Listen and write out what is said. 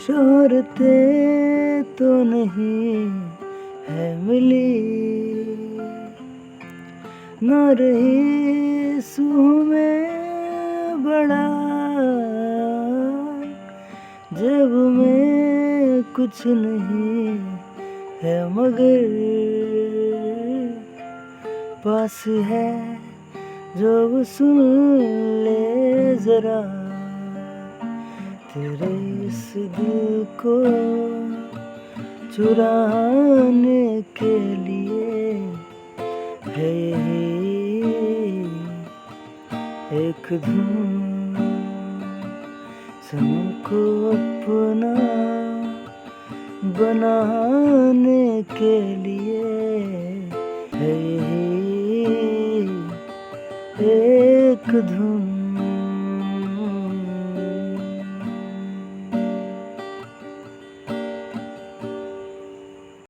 शोहरतें तो नहीं है मिली, न रही सूह में बड़ा, जेब में कुछ नहीं है मगर पास है जो वो सुन ले जरा। तेरे इस दिल को चुराने के लिए है यही एक धुन, सनम को अपना बनाने के लिए है यही एक धुन।